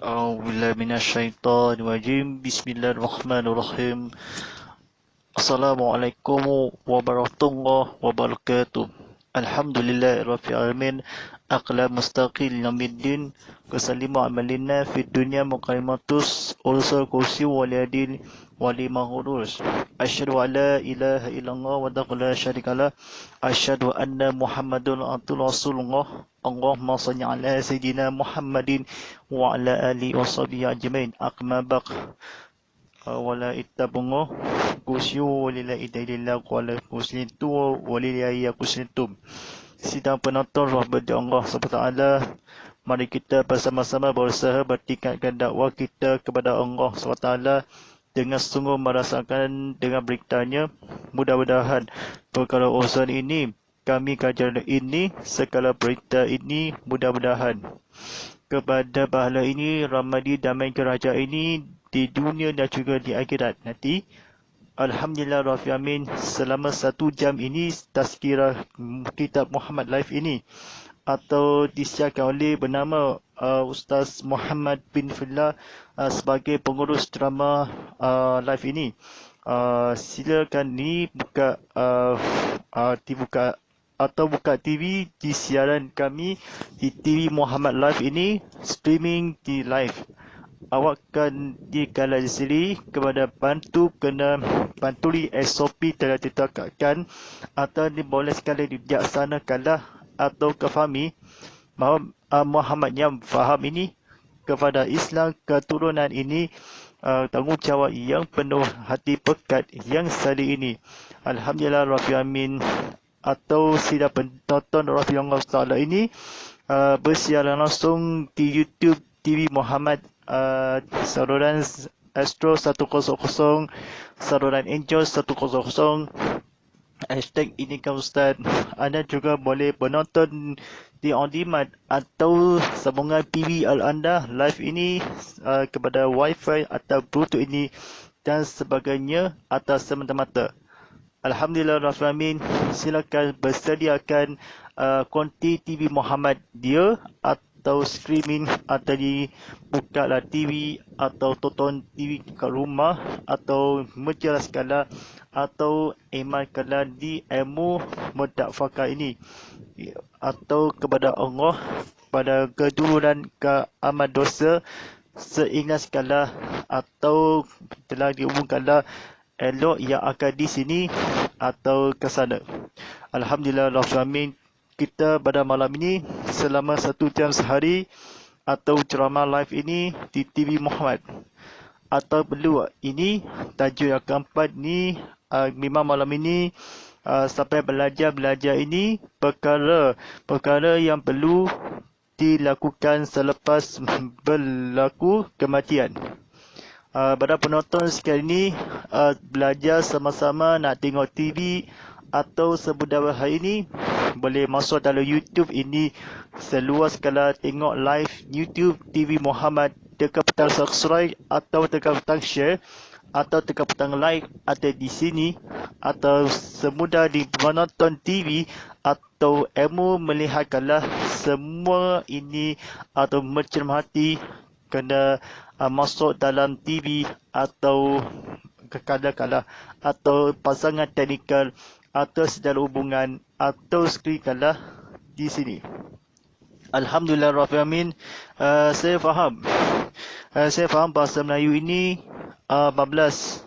A'udzubillahi minasyaitonirrajim. Bismillahirrahmanirrahim. Assalamualaikum warahmatullahi wabarakatuh. Alhamdulillahirabbil alamin. Aqla mustaqil yaumiddin. Wasallimu amalina fid dunya muqaimatus usul kursi waliyadin walimahurus. Asyhadu an la ilaha illallah wa la syarikalah. Asyhadu anna Muhammadun abduhu rasulullah. Allahumma shalli ala sayyidina Muhammadin wa ala alihi washabihi ajmain. Aqma baq wala ittabungu kusyu walila idilillah wala kuslitu walilaya kuslitum. Sidang penonton rahmat Allah SWT, mari kita bersama-sama berusaha bertingkatkan dakwah kita kepada Allah SWT dengan sungguh merasakan dengan beritanya. Mudah-mudahan perkara urusan ini, kami kajian ini, segala berita ini, mudah-mudahan kepada pahala ini, ramadi damai kerajaan ini di dunia dan juga di akhirat nanti. Alhamdulillah Rabbil Alamin, selama 1 jam ini tazkirah kitab Muhammad Live ini atau disiarkan oleh bernama Ustaz Muhammad bin Fillah sebagai pengurus drama live ini. Silakan ni buka buka TV di siaran kami di TV Muhammad Live ini, streaming di live. Awak kan dikalah sendiri kepada bantu kena pantuli SOP telah ditetapkan atau boleh sekali dilaksanakanlah atau kefahami Muhammad yang faham ini kepada Islam keturunan ini, tanggungjawab yang penuh hati pekat yang salih ini. Alhamdulillah Rabbil Alamin, atau sidang penonton Rafiullah Ta'ala ini bersiaran langsung di YouTube TV Muhammad, saluran Astro 100, saluran Angel 100, hashtag ini kan Ustaz. Anda juga boleh menonton di on demand atau sambungan PVL anda live ini kepada wifi atau bluetooth ini dan sebagainya atas semata-mata. Alhamdulillah Rabbil Alamin, silakan bersediakan konti TV Muhammad dia atau streaming atau dibukalah TV atau tonton TV kat rumah atau menjelaskanlah atau imankanlah di ilmu mendakwakan ini atau kepada Allah pada keduluran ke amal dosa seikhlaskanlah atau telah diumumkanlah elok yang akan di sini atau ke sana. Alhamdulillah Rabbil Alamin, kita pada malam ini selama 1 jam sehari atau ceramah live ini di TV Muhammad atau perlu ini tajuk yang keempat ni, memang malam ini sampai belajar ini perkara yang perlu dilakukan selepas berlaku kematian. Pada penonton sekali ini, belajar sama-sama nak tengok TV atau sebudaya hari ini, boleh masuk dalam YouTube ini seluas sekala tengok live YouTube TV Muhammad, tekan butang subscribe atau tekan butang share atau tekan butang like ada di sini, atau semudah di menonton TV atau ilmu melihatkanlah semua ini atau mencermati kena masuk dalam TV atau kadang-kadang atau pasangan teknikal atau secara hubungan atau skrikalah di sini. Alhamdulillah Rabbil Alamin, saya faham bahasa Melayu ini 14.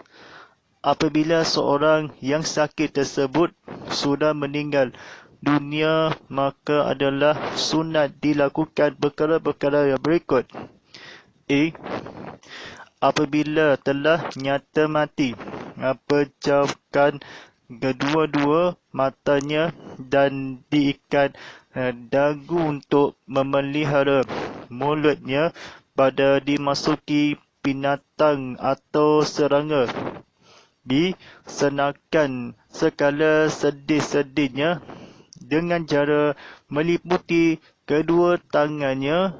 Apabila seorang yang sakit tersebut sudah meninggal dunia, maka adalah sunat dilakukan perkara-perkara yang berikut. Apabila telah nyata mati, pejamkan kedua-dua matanya dan diikat dagu untuk memelihara mulutnya pada dimasuki binatang atau serangga. Senakan segala sedih-sedihnya dengan cara meliputi kedua tangannya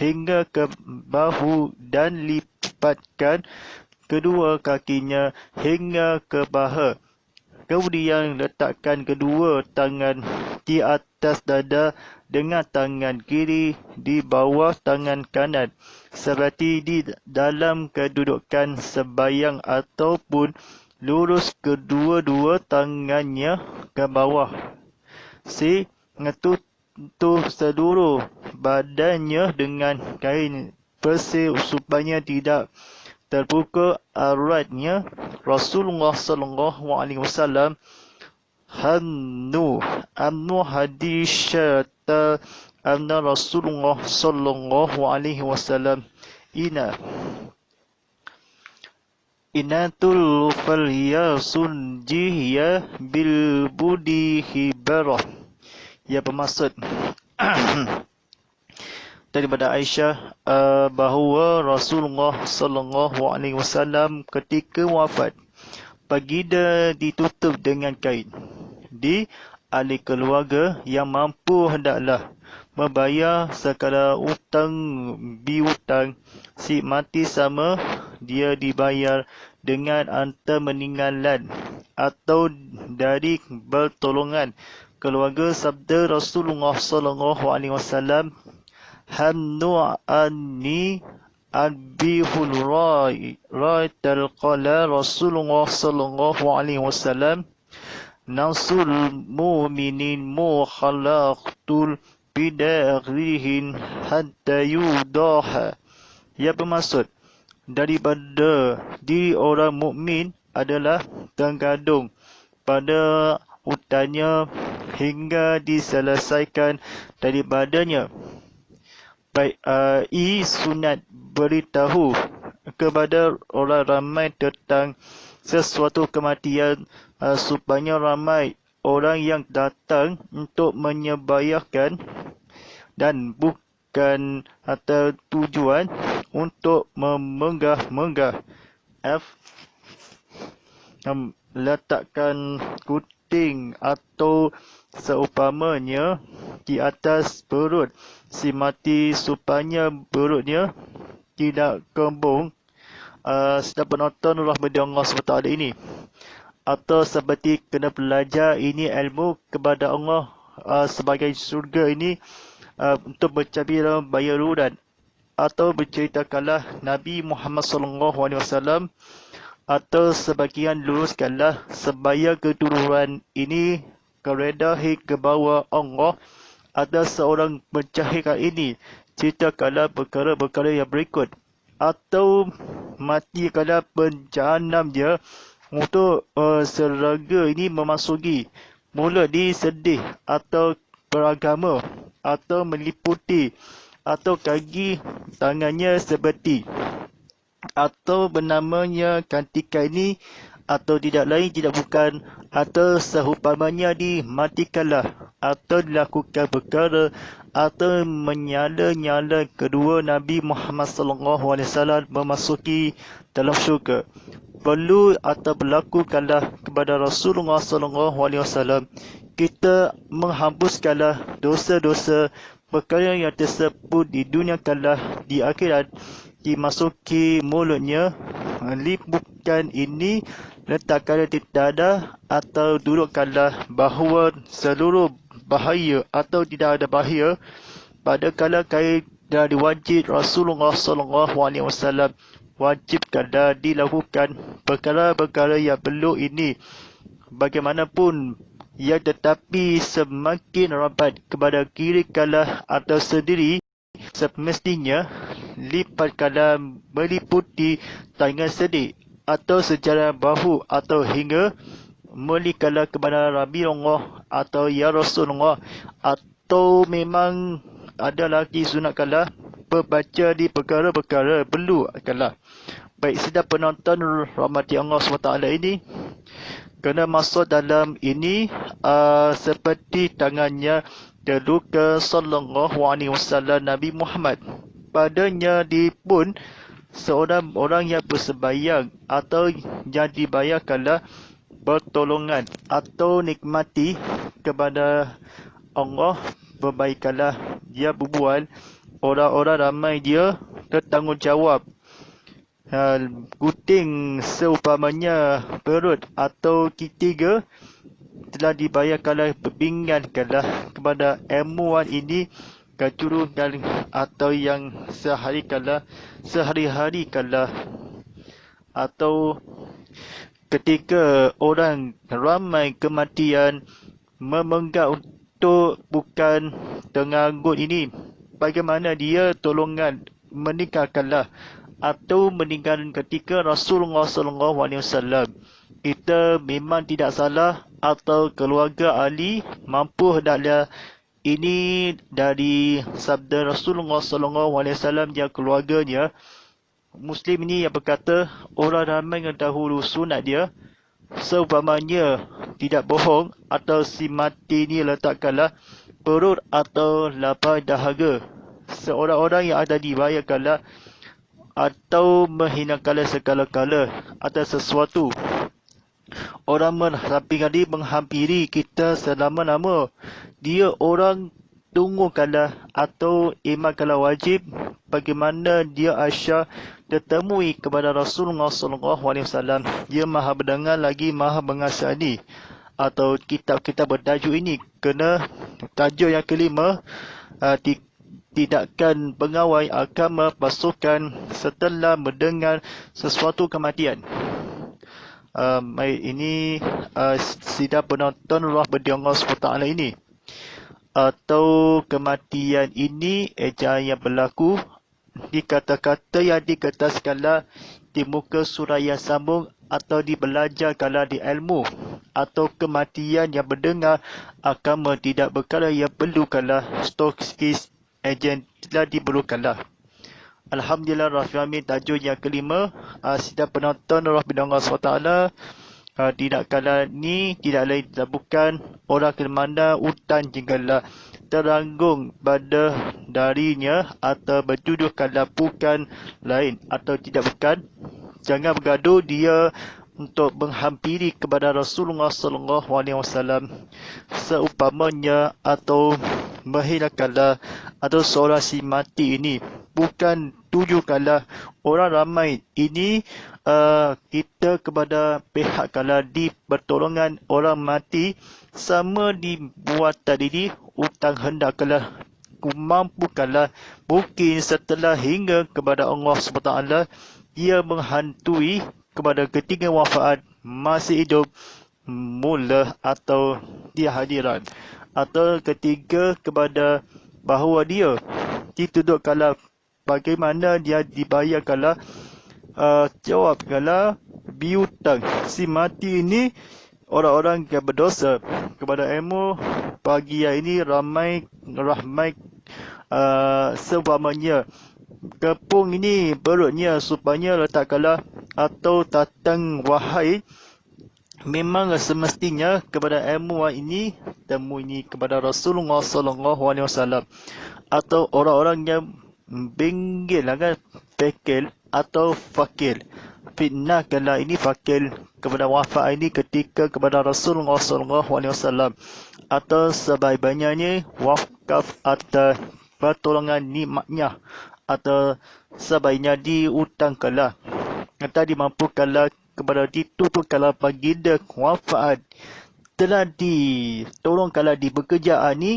hingga ke bahu dan lipatkan kedua kakinya hingga ke paha. Kemudian letakkan kedua tangan di atas dada dengan tangan kiri di bawah tangan kanan, seperti di dalam kedudukan sembahyang, ataupun lurus kedua-dua tangannya ke bawah. C. Ngetutup seluruh badannya dengan kain bersih supaya tidak terbuka auratnya. Rasulullah sallallahu alaihi wasallam amnu hadis syata anna Rasulullah sallallahu alaihi wasallam inatul falyasun jihya bil budi hibarah. Ya, bermaksud daripada Aisyah bahawa Rasulullah sallallahu alaihi wasallam ketika wafat, baginda ditutup dengan kain. Di ahli keluarga yang mampu hendaklah membayar segala hutang bihutang. Si mati sama dia dibayar dengan harta meninggalan atau dari pertolongan keluarga. Sabda Rasulullah sallallahu alaihi wasallam, hamnu anni abihul raital qala Rasulullah sallallahu alaihi wasallam, nasul mu'minin mukhalaqtul bidagrihin hatta yudaha. Ia bermaksud daripada diri orang mukmin adalah tergantung pada hutangnya hingga diselesaikan daripadanya. Baik, sunat beritahu kepada orang ramai tentang sesuatu kematian, supaya ramai orang yang datang untuk menyembahyahkan dan bukan atau tujuan untuk memenggah-menggah. F. Letakkan gunting atau seumpamanya di atas perut si mati supaya perutnya tidak kembung. Sedang penonton rahmat Allah SWT ini, atau seperti kena belajar ini ilmu kepada Allah sebagai surga ini untuk bercabira bayaruran, atau berceritakanlah Nabi Muhammad SAW, atau sebagian luruskanlah sembahyang keturunan ini keredahi ke bawah Allah, atau seorang mencahirkan ini ceritakanlah perkara-perkara yang berikut, atau mati kala penjahanam dia untuk serangga ini memasuki mula disedih atau beragama, atau meliputi, atau kaki tangannya seperti, atau bernamanya kantika ini, atau tidak lain tidak bukan, atau seumpamanya dimatikanlah, atau dilakukan perkara, atau menyala-nyala kedua Nabi Muhammad SAW memasuki dalam syurga. Perlu atau berlakukanlah kepada Rasulullah SAW, kita menghapuskanlah dosa-dosa perkara yang tersebut di dunia kala di akhirat dimasuki mulutnya. Liputkan ini letakkanlah di dada atau dudukkanlah bahawa seluruh bahaya atau tidak ada bahaya pada kala kain dari wajib Rasulullah SAW wajibkanlah dilakukan perkara-perkara yang perlu ini bagaimanapun ya, tetapi semakin rapat kepada kiri kalah atau sendiri semestinya lipatkanlah meliputi tangan sedih atau sejarah bahu, atau hingga melikanlah kepada Nabi Allah atau Ya Rasulullah, atau memang ada lagi sunatkanlah berbaca di perkara-perkara perlu akanlah. Baik, sedang penonton rahmati Allah SWT ini, kena masuk dalam ini seperti tangannya terluka sallallahu alaihi wasallam Nabi Muhammad. Padanya pun seorang orang yang bersembahyang atau yang dibayarkanlah pertolongan atau nikmati kepada Allah, berbaikanlah dia berbual, orang-orang ramai dia bertanggungjawab. Gunting seumpamanya perut atau ketiga telah dibayarkanlah bimbingan kepada ilmuwan ini keturunan atau yang sehari-hari atau ketika orang ramai kematian memenggak untuk bukan tenganggut ini, bagaimana dia tolongan meninggalkanlah atau meninggalkan ketika Rasulullah SAW. Kita memang tidak salah atau keluarga ahli mampu hendaklah ini dari sabda Rasulullah SAW yang keluarganya Muslim ini yang berkata orang ramai yang dahulu sunat dia seumpamanya tidak bohong atau si mati ni letakkanlah perut atau lapar dahaga seorang-orang yang ada dibayarkanlah atau menghinakanlah segala-gala atas sesuatu. Orang menghampiri kita selama-lama. Dia orang tunggukanlah atau imankanlah wajib bagaimana dia Aisyah ditemui kepada Rasulullah SAW. Dia maha mendengar lagi maha mengasihani. Atau kitab-kitab bertajuk ini kena tajuk yang kelima, tidakkan pengawal agama pasukan setelah mendengar sesuatu kematian. Ini sidang penonton Allah berdialog SWT ini atau kematian ini ejaan yang berlaku di kata-kata yang diketaskanlah di muka surah yang sambung atau dibelajarkanlah di ilmu atau kematian yang mendengar agama tidak berkala yang perlukanlah stokis ejen telah diperlukanlah. Alhamdulillah Rafiq Amin tajuk yang kelima, sidang penonton Allah bin Allah SWT. Tidak kala ni tidak lain bukan orang ke mana hutan jenggalah teranggung pada darinya atau bertuduhkanlah bukan lain atau tidak bukan. Jangan bergaduh dia untuk menghampiri kepada Rasulullah SAW seumpamanya atau menghilangkanlah atau seorang si mati ini bukan tujukanlah orang ramai ini kita kepada pihak kala di pertolongan orang mati sama dibuat tadi utang hendaklah mampukanlah mungkin setelah hingga kepada Allah SWT dia menghantui kepada ketiga wafat masih hidup mula atau dia hadiran atau ketiga kepada bahawa dia ditudukkanlah bagaimana dia dibayarkanlah jawabkanlah biutang si mati ini orang-orang yang berdosa kepada ilmu pagi ini ramai seumpamanya kepung ini perutnya supaya letakkanlah atau datang wahai memang semestinya kepada ilmu ini temu ini kepada Rasulullah SAW atau orang-orang yang benggil kan fakir atau fakir fitnahkanlah ini fakir kepada wafat ini ketika kepada Rasulullah SAW atau sebaik-baiknya wakaf atas pertolongan nikmatnya atau sebaiknya diutangkanlah atau dimampukanlah kepada ditutupkanlah baginda wafat telah ditolongkanlah di pekerjaan ni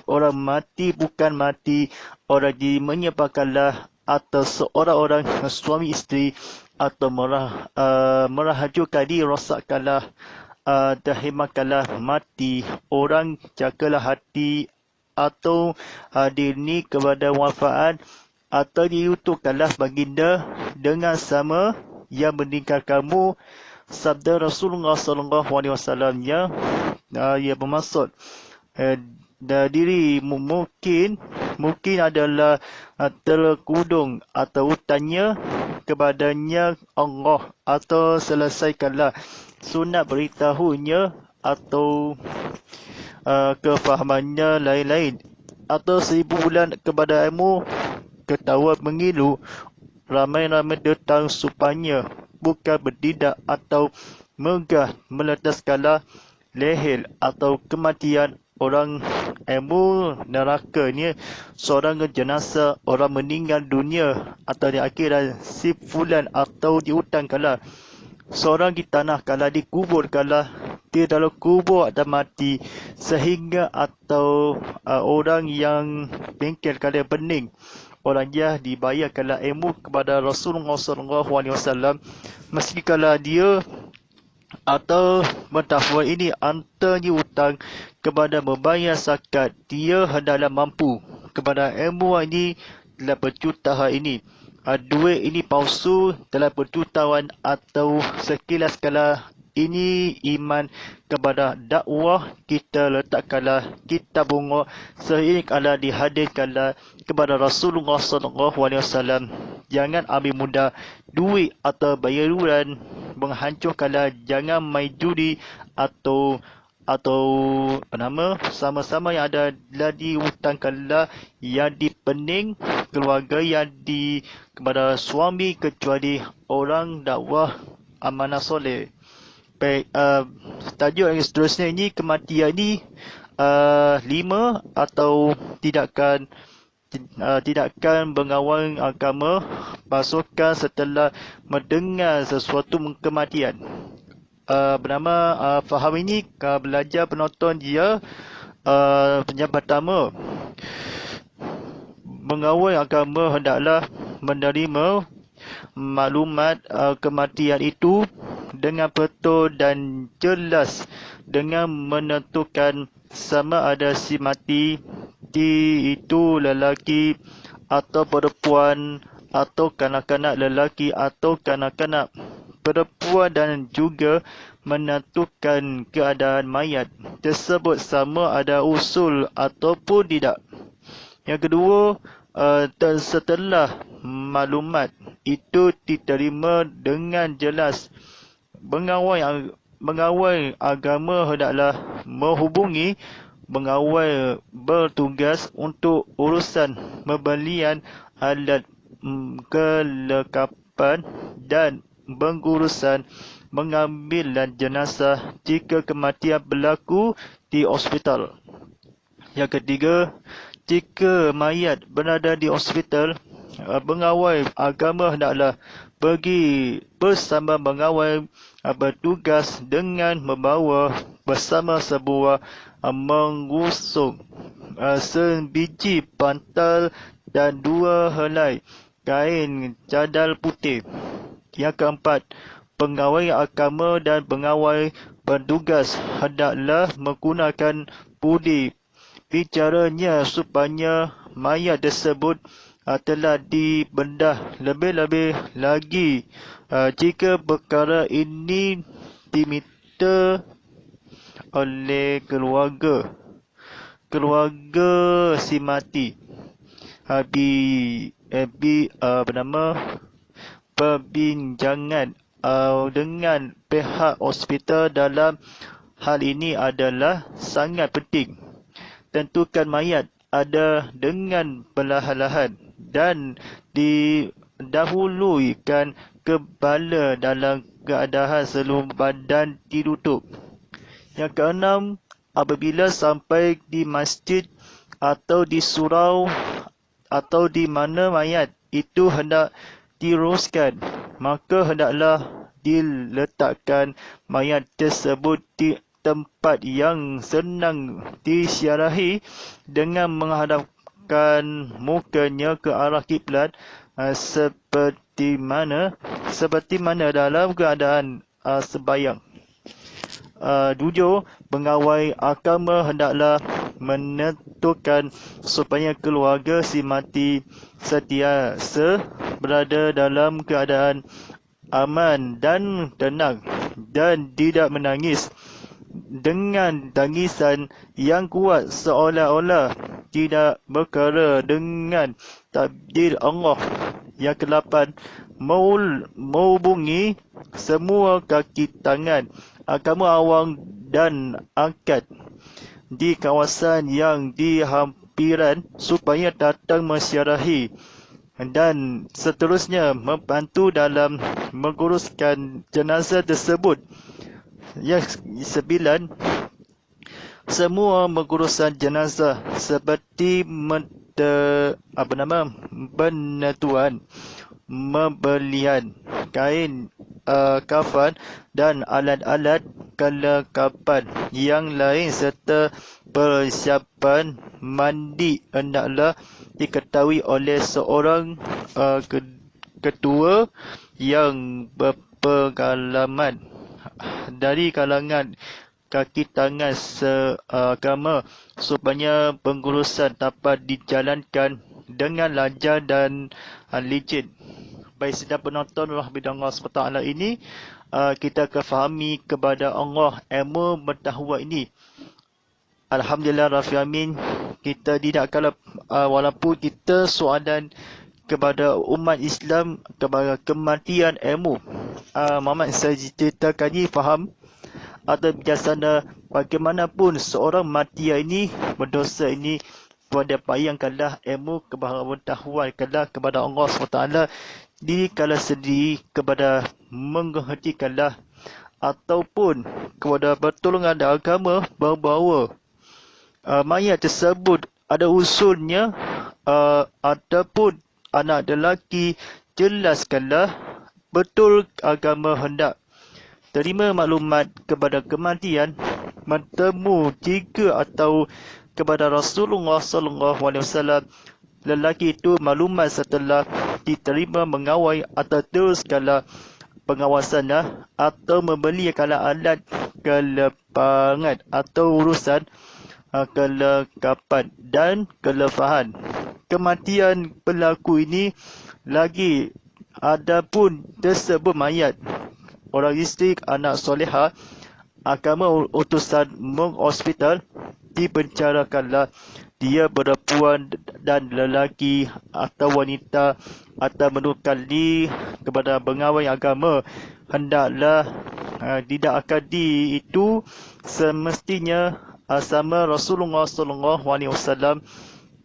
orang mati bukan mati orang menyebabkanlah atau seorang-orang suami isteri atau merahajukan dirosakkanlah dahimakanlah mati orang jagalah hati atau hadir ni kepada wafat atau diutuhkanlah baginda dengan sama yang meninggal kamu sabda Rasulullah SAW yang ia bermaksud diri mungkin adalah terkudung atau hutangnya kepadanya Allah atau selesaikanlah sunat beritahunya atau kefahamannya lain-lain atau 1000 bulan kepada ilmu ketawa mengilu ramai-ramai datang supaya bukan berdidak atau megah meletaskanlah leher atau kematian orang ilmu neraka ni seorang jenazah orang meninggal dunia atau di akhirat si fulan atau diutangkanlah seorang di tanah kalau dikubur, kalau dia dalam kubur ada mati, sehingga atau orang yang bengkel kalau pening, orang dia dibayar kalau ilmu kepada Rasulullah SAW, meski kalau dia atau mentafsir ini antaranya hutang kepada membayar zakat, dia hendaklah mampu kepada ilmu ini dalam percutahan ini. Duit ini palsu dalam percutahan atau sekilas kala ini iman kepada dakwah kita letakkanlah kita bunga seiring kala dihadirkanlah kepada Rasulullah SAW. Jangan ambil mudah duit atau bayaran menghancurkanlah, jangan main judi atau sama-sama yang ada lagi hutangkanlah yang dipening keluarga yang di kepada suami kecuali orang dakwah amanah soleh. Baik, tajuk yang seterusnya ini kematian ini 5 atau tidakkan mengawal agama pasukan setelah mendengar sesuatu kematian. Bernama faham ini belajar penonton dia. Yang pertama, mengawal agama hendaklah menerima maklumat kematian itu dengan betul dan jelas, dengan menentukan sama ada si mati itu lelaki atau perempuan, atau kanak-kanak lelaki atau kanak-kanak perempuan, dan juga menentukan keadaan mayat tersebut sama ada usul ataupun tidak. Yang kedua, setelah maklumat itu diterima dengan jelas, mengawal agama hendaklah menghubungi mengawal bertugas untuk urusan pembelian alat kelengkapan dan pengurusan mengambil jenazah jika kematian berlaku di hospital. Yang ketiga, jika mayat berada di hospital, pengawal agama hendaklah pergi bersama mengawal bertugas dengan membawa bersama sebuah mengusung sebiji bantal dan 2 helai kain cadar putih. Yang keempat, pengawal agama dan pengawal bertugas hendaklah menggunakan budi bicaranya supaya mayat tersebut telah dibedah. Lebih-lebih lagi jika perkara ini diminta oleh keluarga si mati, perbincangan dengan pihak hospital dalam hal ini adalah sangat penting. Tentukan mayat ada dengan perlahan-lahan dan didahulukan kepala dalam keadaan seluruh badan ditutup. Yang keenam, apabila sampai di masjid atau di surau atau di mana mayat itu hendak diruskan, maka hendaklah diletakkan mayat tersebut di tempat yang senang disiarahi dengan menghadapkan mukanya ke arah kiblat, seperti mana dalam keadaan sembahyang. 7. Pengawal agama hendaklah menentukan supaya keluarga si mati sentiasa berada dalam keadaan aman dan tenang dan tidak menangis dengan tangisan yang kuat seolah-olah tidak berkara dengan takdir Allah. Yang ke-8, menghubungi semua kaki tangan agama awam dan angkat di kawasan yang dihampiran supaya datang menziarahi, dan seterusnya membantu dalam menguruskan jenazah tersebut. Yang 9, semua pengurusan jenazah seperti penentuan pembelian kain kafan dan alat-alat kelengkapan yang lain serta persiapan mandi hendaklah diketahui oleh seorang ketua yang berpengalaman dari kalangan kaki tangan seagama supaya pengurusan dapat dijalankan dengan lancar dan licin. Baik, sedang penonton rahmat Allah SWT ini, kita akan fahami kepada Allah ilmu pengetahuan ini. Alhamdulillah Rabbil Alamin, kita tidak kalah walaupun kita soalan kepada umat Islam kepada kematian ilmu. Muhammad saya ceritakan ini faham atau bijaksana bagaimanapun seorang mati ini berdosa ini pada bayangkanlah ilmu pengetahuan kepada Allah SWT diri kala sendiri kepada menghentikanlah ataupun kepada pertolongan agama bahawa mayat tersebut ada usulnya ataupun anak lelaki jelaskanlah betul agama hendak terima maklumat kepada kematian bertemu jika atau kepada Rasulullah SAW lelaki itu maklumat setelah diterima mengawal atau teruskanlah pengawasannya atau membeli alat kelepangan atau urusan kelengkapan dan kelefahan kematian pelaku ini lagi adapun tersebut mayat orang isteri anak soleha agama utusan menghospital dipencarakanlah dia perempuan dan lelaki atau wanita atau menukan diri kepada pengawal agama hendaklah tidak akan itu semestinya sama Rasulullah SAW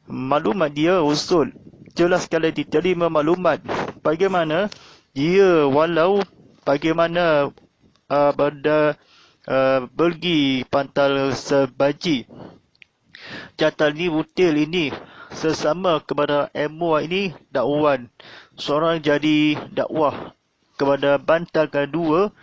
maklumat dia usul jelas kalau diterima maklumat bagaimana dia walau bagaimana pergi pantal sebaji catat ni butil ini sesama kepada ilmu ini dakwan seorang jadi dakwah kepada bantal kedua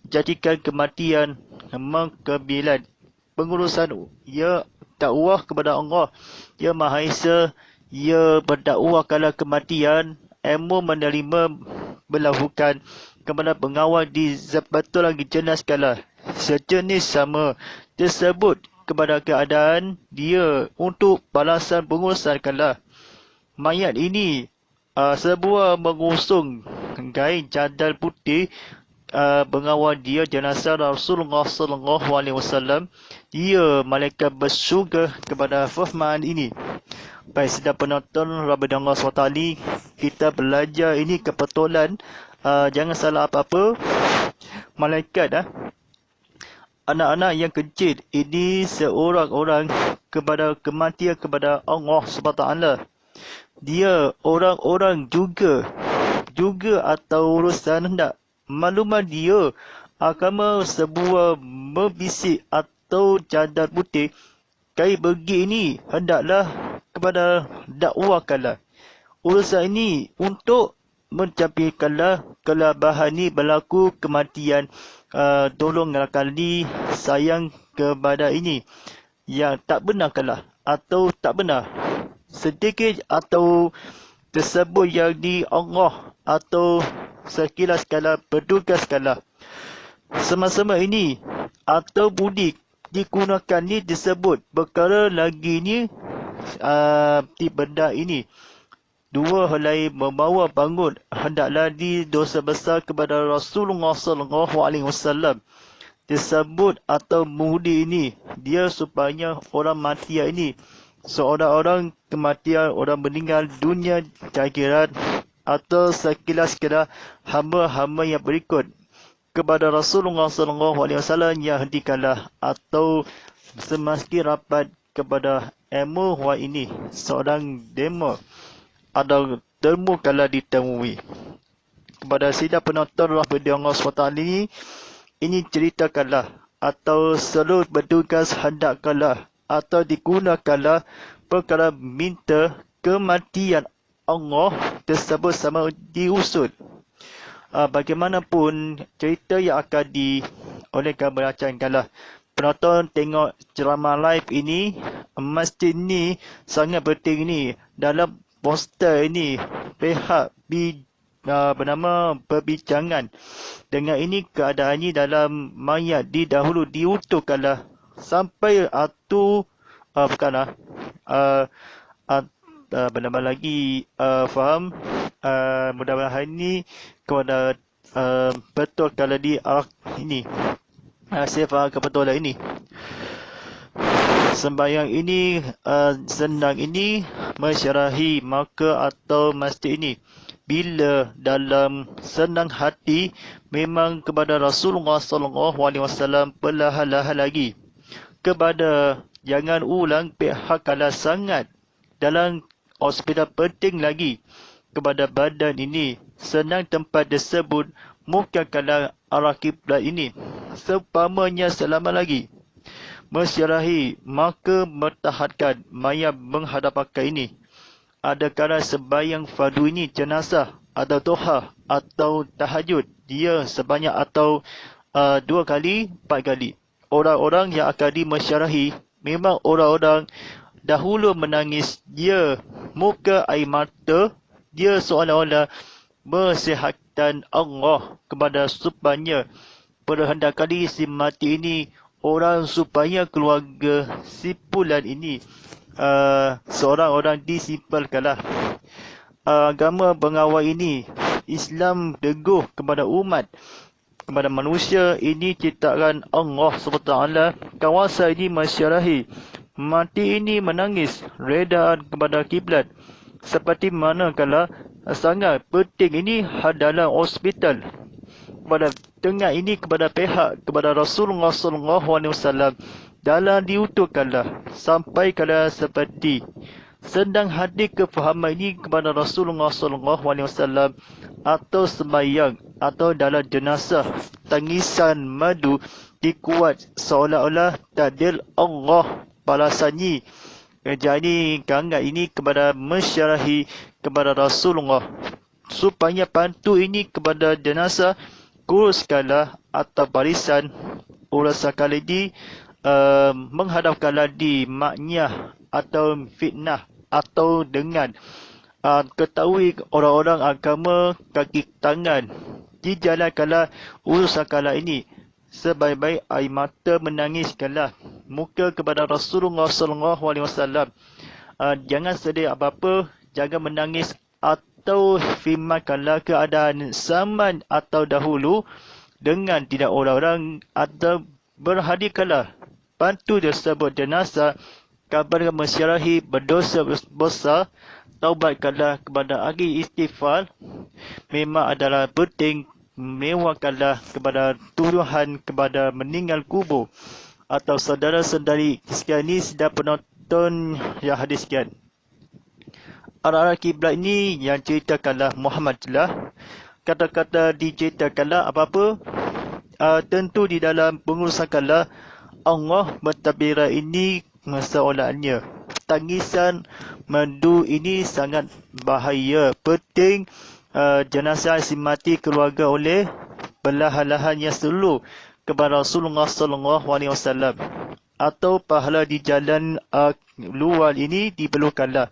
jadikan kematian mengkebilan pengurusan ia dakwah kepada Allah ia Maha Esa ia berdakwah kala kematian ilmu menerima melakukan kepada pengawal di betul lagi jelaskanlah sejenis sama tersebut kepada keadaan dia untuk balasan pengurusankanlah mayat ini sebuah mengusung kain cadar putih pengawal dia jenazah Rasulullah SAW dia malaikat bersyukur kepada firman ini. Baik, sedang penonton Ramadan Allah SWT kita belajar ini kebetulan jangan salah apa-apa malaikat anak-anak yang kecil ini seorang-orang kepada kematian kepada Allah SWT dia orang-orang juga atau urusan hendak maklumat dia agama sebuah membisik atau cadar putih kain pergi ini hendaklah kepada dakwakanlah urusan ini untuk mencampaikanlah kelabahan ini berlaku kematian tolonglah kali sayang kepada ini yang tak benarkanlah atau tak benar sedikit atau tersebut yang di Allah atau sekilas kala bertugaskanlah sama-sama ini atau budi digunakan ni disebut perkara lagi ni di benda ini dua helai membawa bangun hendaklah di dosa besar kepada Rasulullah SAW disebut atau mudi ini dia supaya orang mati ini seorang orang kematian orang meninggal dunia akhirat atau sekilas kira hamba-hamba yang berikut kepada Rasulullah SAW yang hentikanlah atau semakin rapat kepada ilmu ini seorang demo atau temu kala ditemui kepada sidang penonton rahmat Allah SWT ini ceritakanlah atau selalu bertugas hendakkanlah atau digunakanlah perkara minta kematian Allah tersebut sama diusul bagaimanapun cerita yang akan oleh bacaan kalau penonton tengok ceramah live ini, masjid ni sangat penting ni. Dalam poster ini pihak bernama perbincangan dengan ini keadaan ini dalam mayat dahulu diutuhkanlah sampai bukanlah bernama lagi faham. Mudah-mudahan ini kepada betul kalau di ini saya faham kebetulan ini. Sembahyang ini senang ini mensyarahi maka atau masjid ini. Bila dalam senang hati memang kepada Rasulullah SAW perlahan-lahan lagi. Kepada jangan ulang pihak kalah sangat dalam hospital penting lagi. Kepada badan ini senang tempat tersebut bukan kalah arah kiblat ini. Seumpamanya selama lagi mensyarahi maka mertahatkan mayat menghadapkan ini. Adakala sembahyang fardu ini jenazah atau duha atau tahajud dia sebanyak atau 2 kali 4 kali. Orang-orang yang akan dimensyarahi memang orang-orang dahulu menangis dia muka air mata dia seolah-olah mensihatkan Allah kepada supaya pada hendak kali si mati ini orang supaya keluarga simpulan ini seorang orang disimpulkanlah. Agama pengawal ini Islam teguh kepada umat, kepada manusia ini ciptaan Allah SWT. Kawasan ini mensyarahi mati ini menangis redaan kepada kiblat seperti manakala sangat penting ini dalam hospital kepada tengah ini kepada pihak kepada Rasulullah SAW dalam diutuhkanlah sampai kala seperti sedang hadir kefahaman ini kepada Rasulullah SAW atau sembahyang atau dalam jenazah tangisan madu dikuat seolah-olah takdir Allah balasannya. Jadi kangat ini kepada mensyarahi kepada Rasulullah supaya pantu ini kepada jenazah kuruskanlah atau barisan urasakanlah di menghadapkanlah di maknya atau fitnah atau dengan ketahui orang-orang agama kaki tangan dijalankanlah urusankanlah ini sebaik-baik air mata menangiskanlah muka kepada Rasulullah SAW. Jangan sedih apa-apa, jangan menangis atau firmankanlah keadaan zaman atau dahulu dengan tidak orang-orang atau berhadirkanlah bantu tersebut jenazah kabar mensyarahi berdosa besar taubatkanlah kepada ahli istighfar memang adalah penting mewakilkanlah kepada tuduhan kepada meninggal kubur atau saudara-saudari sekalian ini sedang penonton yang hadir sekalian. Arah-arah kiblat ini yang ceritakanlah Muhammad telah kata-kata diceritakanlah apa-apa tentu di dalam pengurusankanlah Allah mentadbirah ini masalahnya. Tangisan madu ini sangat bahaya. Penting jenazah si mati keluarga oleh perlahan-lahan yang selalu kepada Rasulullah SAW atau pahala di jalan luar ini diperlukanlah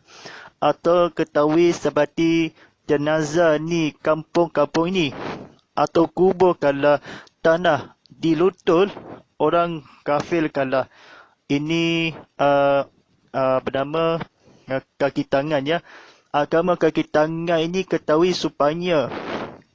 atau ketahui seperti jenazah ni kampung-kampung ini atau kuburkanlah tanah dilutul orang kafirkanlah ini bernama kaki tangan ya. Agama kaki tangan ini ketahui supaya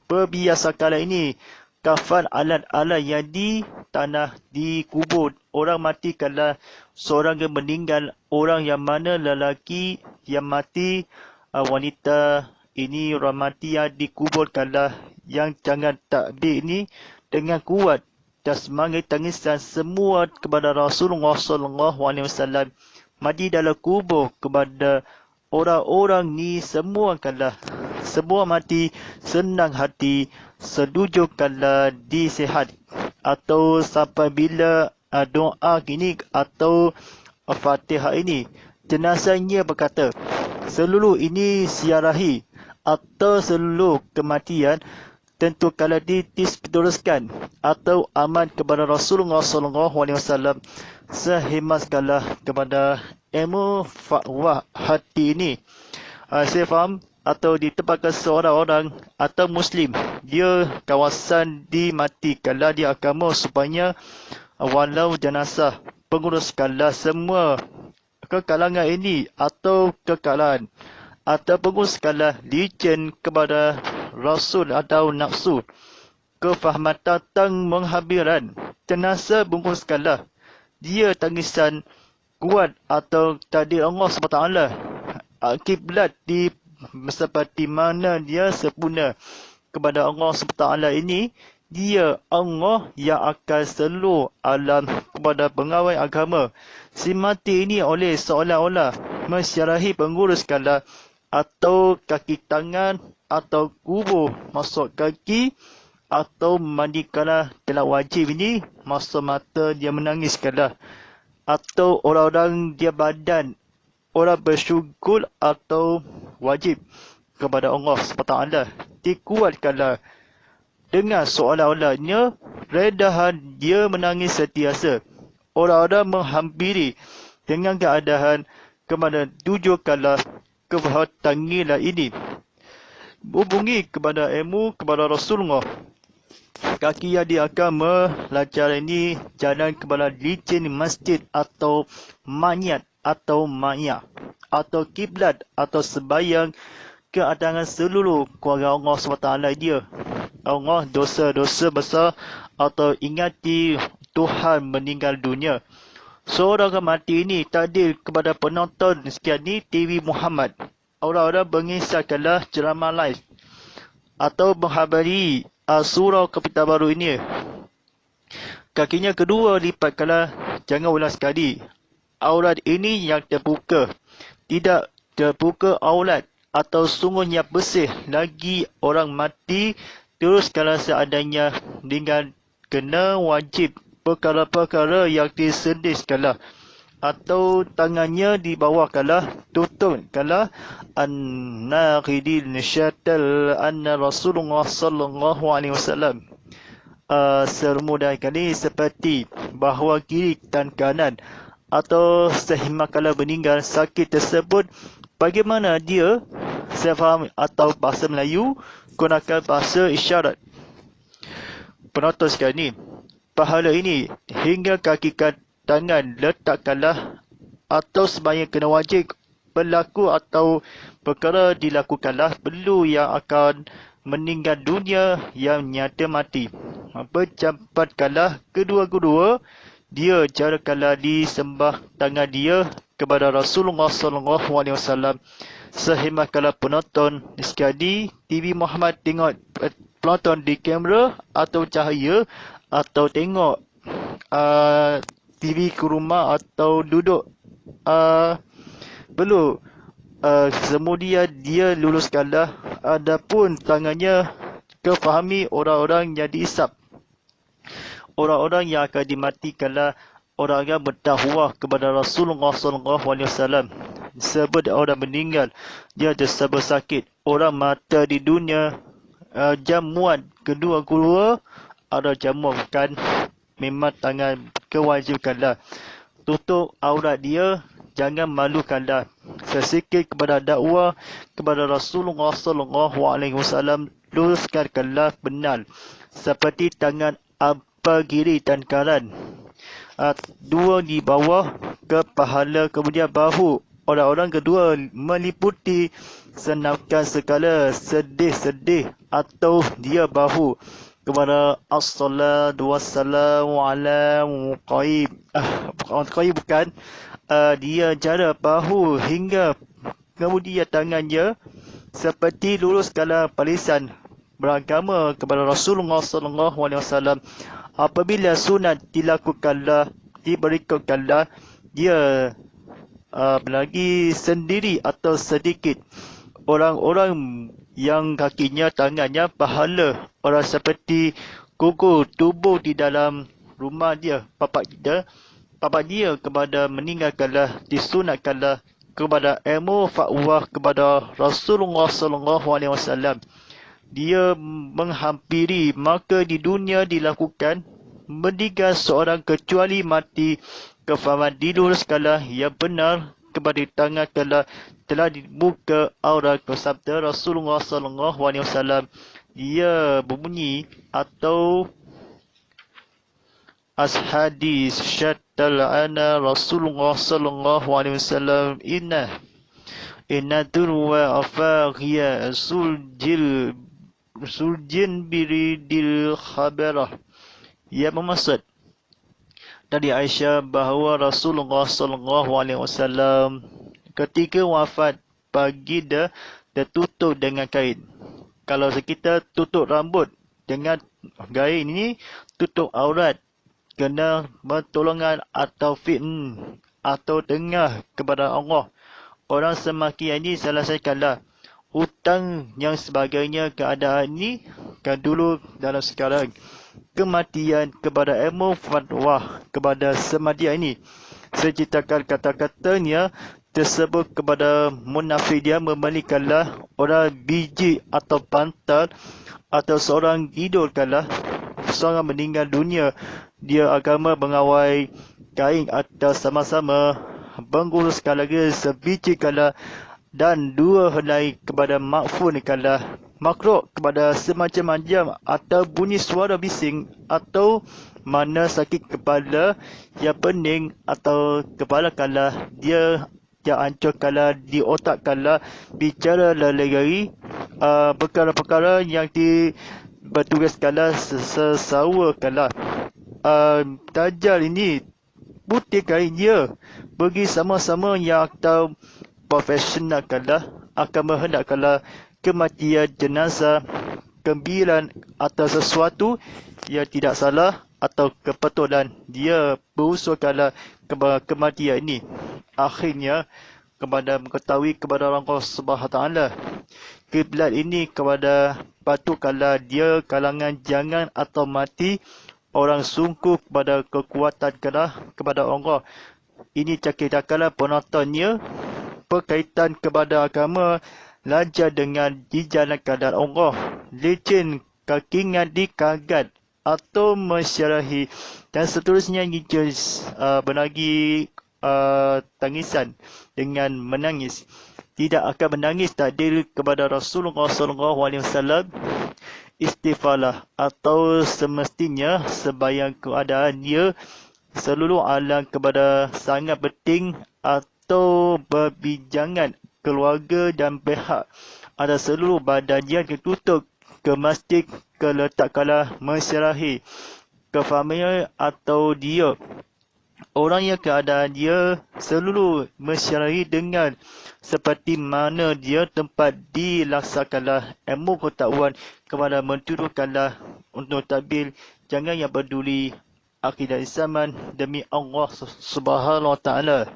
perbiasakanlah ini kafan alat-alat yang di tanah dikubur orang mati kalau seorang yang meninggal orang yang mana lelaki yang mati wanita ini orang mati yang dikuburkanlah yang jangan takbir ini dengan kuat dan semangat tangisan semua kepada Rasulullah SAW mati dalam kubur kepada orang-orang ni semua kanlah semua mati senang hati sedujukanlah disihat atau sampai bila doa ini atau Fatihah ini jenazahnya berkata seluruh ini siarahi atau seluruh kematian tentu kalau diteruskan atau aman kepada Rasulullah SAW sehemat segala kepada ilmu fakwah hati ini. Saya faham atau ditempatkan seorang orang atau Muslim, dia kawasan dimatikanlah dia agama supaya walau jenazah penguruskanlah semua kekalangan ini atau kekalangan atau penguruskanlah licin kepada Rasul atau nafsu kefahaman tentang menghabiran jenazah bungkuskanlah dia tangisan kuat atau takdir Allah SWT kiblat di seperti mana dia sempurna kepada Allah SWT ini, dia Allah yang akan seluruh alam kepada pengawal agama. Si mati ini oleh seolah-olah mensyarahi penguruskanlah atau kaki tangan atau kubur masuk kaki atau mandikanlah telah wajib ini masuk mata dia menangiskanlah atau orang-orang dia badan orang bersyukur atau wajib kepada Allah SWT dikuatkanlah dengan seolah-olahnya redahan dia menangis setiasa. Orang-orang menghampiri dengan keadaan kepada tujukanlah kebahagiaan ini. Hubungi kepada ilmu kepada Rasulullah. Kaki yang dia akan melajar ini jalan kepada licin masjid atau manyat atau maya atau kiblat atau sembahyang ke atas seluruh keluarga Allah SWT dia. Allah dosa-dosa besar atau ingati Tuhan meninggal dunia. Seorang mati ini takdir kepada penonton sekian ni TV Muhammad. Orang-orang mengisahkanlah ceramah live atau menghabari surau Kitab Baru ini. Kakinya kedua lipatkanlah jangan ulang sekali. Aurat ini yang terbuka. Tidak terbuka aurat atau sungguhnya bersih lagi orang mati terus kalau seadanya dengan kena wajib perkara-perkara yang disendiskanlah atau tangannya di bawah kalah tutupkanlah an-naqidil syatal anna Rasulullah sallallahu alaihi wasallam semudah kali seperti bahawa kiri dan kanan atau sehingga kalau meninggal sakit tersebut bagaimana dia saya faham atau bahasa Melayu gunakan bahasa isyarat. Penonton sekalian ni, pahala ini hingga kaki tangan letakkanlah atau sembahyang kena wajib berlaku atau perkara dilakukanlah perlu yang akan meninggal dunia yang nyata mati. Bercampatkanlah kedua-kedua dia jarakanlah disembah tangan dia kepada Rasulullah SAW. Sehingga penonton sekali TV Muhammad tengok penonton di kamera atau cahaya atau tengok TV ke rumah atau duduk perlu kemudian dia luluskanlah adapun tangannya kefahami orang-orang yang diisap. Orang-orang yang akan dimatikanlah orang yang berdakwah kepada Rasulullah SAW. Sebab orang meninggal, dia tersebut sakit. Orang mata di dunia, jamuan kedua-kedua ada jamuan bukan memang tangan kewajibanlah. Tutup aurat dia, jangan malukanlah. Sesikit kepada dakwah kepada Rasulullah SAW, luruskanlah benar. Seperti tangan apa kiri dan kanan. Dua di bawah kepala kemudian bahu. Orang-orang kedua meliputi senapkan segala sedih-sedih atau dia bahu kepada as-salatu wassalamu ala muqayyib. Muqayyib bukan. Dia jara bahu hingga kemudian tangannya seperti lurus segala barisan beragama kepada Rasulullah SAW. Apabila sunat dilakukanlah, diberitakanlah, dia lagi sendiri atau sedikit orang-orang yang kakinya, tangannya, pahala orang seperti gugur tubuh di dalam rumah dia, bapa dia kepada meninggalkanlah, disunatkanlah kepada ilmu fakwah kepada Rasulullah SAW. dia menghampiri, maka di dunia dilakukan meninggal seorang kecuali mati kefahaman dilur sekala yang benar kepada tangan telah dibuka aurat sabda Rasulullah sallallahu alaihi wasallam. Dia berbunyi atau as-hadis syattal ana Rasulullah sallallahu alaihi wasallam inna durwa afaghiya suljin biridil khabarah. Ia bermaksud dari Aisyah bahawa Rasulullah sallallahu alaihi wasallam ketika wafat pagi dia tertutup dengan kain. Kalau kita tutup rambut dengan kain ini tutup aurat, kena pertolongan atau atau dengar kepada Allah. Orang semakin ini selesaikanlah hutang yang sebagainya keadaan ini kan dulu dalam sekarang. Kematian kepada ilmu fatwa kepada semadi ini. Seceritakan kata-katanya tersebut kepada munafik dia membalikkanlah orang biji atau pantal atau seorang idolkanlah seorang meninggal dunia. Dia agama mengawai kain atau sama-sama bengurus kalaga sebiji kala dan dua helai kepada makfun kala makhluk kepada semacam anjam atau bunyi suara bising atau mana sakit kepala yang pening atau kepala kala dia yang ancur kala di otak kala bicara lalai perkara-perkara yang bertugas kala sesawa kala Dajjal ini putih kain dia bagi sama-sama yang atau profesional kala akan menghendakkanlah kematian jenazah, kembiran atau sesuatu yang tidak salah atau kebetulan dia berusulkanlah kepada kematian ini. Akhirnya kepada mengetahui kepada Allah Subhanahu Taala kiblat ini kepada patutkanlah dia kalangan jangan atau mati orang sungguh kepada kekuatan kepada Allah. Ini cakap-cakaplah penontonnya berkaitan kepada agama lancar dengan dijalankan dan Allah. Licin kakingan dikagat atau mensyarahi dan seterusnya benagi tangisan dengan menangis. Tidak akan menangis takdir kepada Rasulullah SAW. Istighfarlah atau semestinya sebayang keadaan dia seluruh alam kepada sangat penting atau berbincangan keluarga dan pihak ada seluruh badan yang ditutup ke masjid keletakkanlah mensyarahi kefahamannya atau dia orang yang keadaan dia seluruh mensyarahi dengan seperti mana dia tempat dilaksanakanlah ilmu pengetahuan kepada mentuduhkanlah untuk takbir jangan yang peduli akidah zaman demi Allah Subhanahu Wa Taala.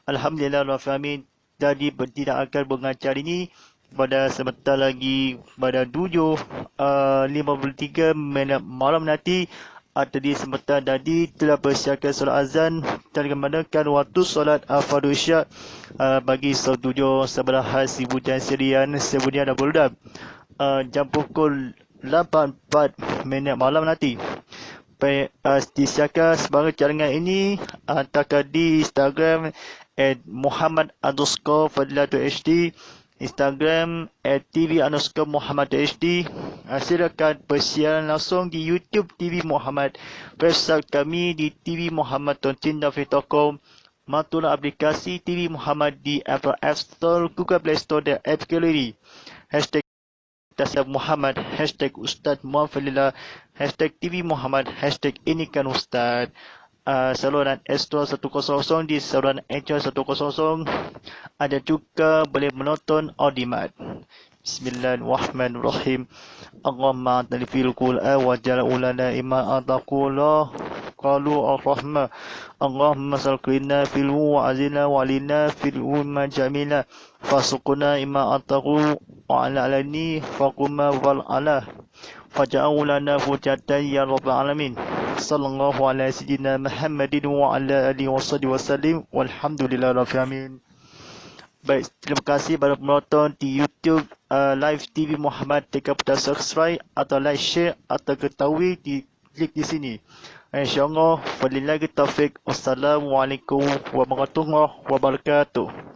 Alhamdulillah Rabbil Alamin. Jadi tidak akan mengajar ini pada sebentar lagi pada 7:53 malam nanti atau di sebentar tadi telah bersiapkan solat azan dan kemanakan waktu solat fardu isyak bagi 7 sebelahan Sibu dan Sirian Sebunia dan Buldam jam pukul 8:04 malam nanti. Disiapkan sebagai jaringan ini hantarkan di Instagram @Muhammad_Fadilatul_HD, Instagram @TV_Muhammad_HD. Silakan bersiaran langsung di YouTube TV Muhammad, website kami di tvmuhammad.com, matulah aplikasi TV Muhammad di Apple App Store, Google Play Store dan App Gallery. Hashtag Tasawuf Muhammad, hashtag Ustaz Muhammad Fadilah, hashtag TV Muhammad, hashtag ini kan Ustaz. Saluran Astro 100 di saluran Angel 100. Ada juga boleh menonton Audimat. Bismillahirrahmanirrahim. Allahumma atali fil Qur'an wa jala ulana ima ataqula qalu ar-rahma. Allahumma salqina fil wa azina wa alina fil umma jamila fasuqna ima ataqu wa ala alani faquma wal ala faja'u lana hujatan ya rabbal alamin. Sallallahu ala sayyidina Muhammadin wa ala alihi wa sahbihi wasallim walhamdulillahi rabbil alamin. Baik, terima kasih pada penonton di YouTube Live TV Muhammad. Tekan butang subscribe atau like, share atau ketahui di klik di sini. InsyaAllah, walillahi taufik. Wassalamualaikum warahmatullahi wabarakatuh.